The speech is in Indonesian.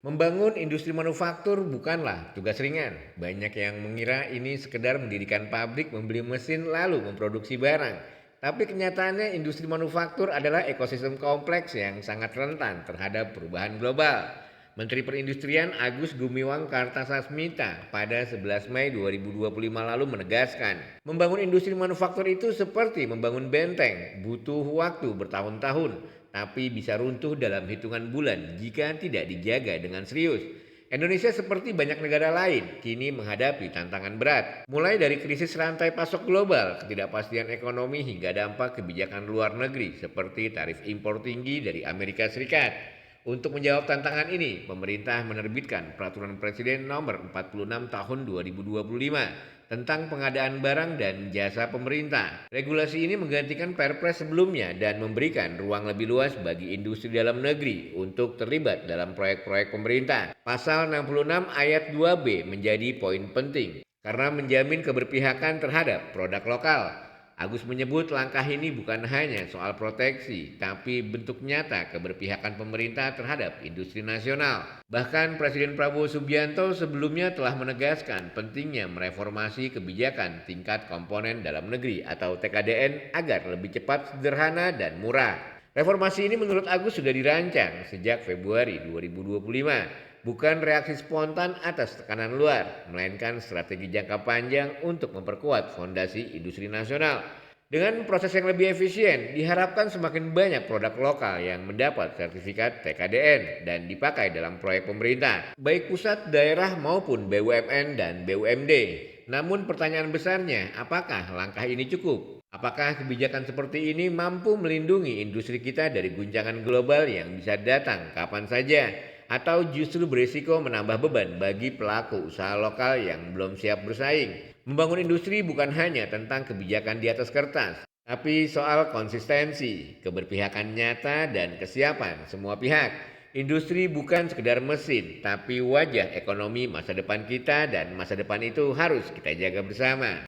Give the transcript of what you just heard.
Membangun industri manufaktur bukanlah tugas ringan. Banyak yang mengira ini sekedar mendirikan pabrik, membeli mesin, lalu memproduksi barang. Tapi kenyataannya industri manufaktur adalah ekosistem kompleks yang sangat rentan terhadap perubahan global. Menteri Perindustrian Agus Gumiwang Kartasasmita pada 11 Mei 2025 lalu menegaskan, membangun industri manufaktur itu seperti membangun benteng, butuh waktu bertahun-tahun, tapi bisa runtuh dalam hitungan bulan jika tidak dijaga dengan serius. Indonesia seperti banyak negara lain kini menghadapi tantangan berat, mulai dari krisis rantai pasok global, ketidakpastian ekonomi hingga dampak kebijakan luar negeri seperti tarif impor tinggi dari Amerika Serikat. Untuk menjawab tantangan ini, pemerintah menerbitkan Peraturan Presiden Nomor 46 Tahun 2025 tentang pengadaan barang dan jasa pemerintah. Regulasi ini menggantikan Perpres sebelumnya dan memberikan ruang lebih luas bagi industri dalam negeri untuk terlibat dalam proyek-proyek pemerintah. Pasal 66 ayat 2B menjadi poin penting karena menjamin keberpihakan terhadap produk lokal. Agus menyebut langkah ini bukan hanya soal proteksi, tapi bentuk nyata keberpihakan pemerintah terhadap industri nasional. Bahkan Presiden Prabowo Subianto sebelumnya telah menegaskan pentingnya mereformasi kebijakan tingkat komponen dalam negeri atau TKDN agar lebih cepat, sederhana, dan murah. Reformasi ini menurut Agus sudah dirancang sejak Februari 2025, bukan reaksi spontan atas tekanan luar, melainkan strategi jangka panjang untuk memperkuat fondasi industri nasional. Dengan proses yang lebih efisien, diharapkan semakin banyak produk lokal yang mendapat sertifikat TKDN dan dipakai dalam proyek pemerintah, baik pusat, daerah maupun BUMN dan BUMD. Namun pertanyaan besarnya, apakah langkah ini cukup? Apakah kebijakan seperti ini mampu melindungi industri kita dari guncangan global yang bisa datang kapan saja? Atau justru berisiko menambah beban bagi pelaku usaha lokal yang belum siap bersaing? Membangun industri bukan hanya tentang kebijakan di atas kertas, tapi soal konsistensi, keberpihakan nyata, dan kesiapan semua pihak. Industri bukan sekedar mesin, tapi wajah ekonomi masa depan kita dan masa depan itu harus kita jaga bersama.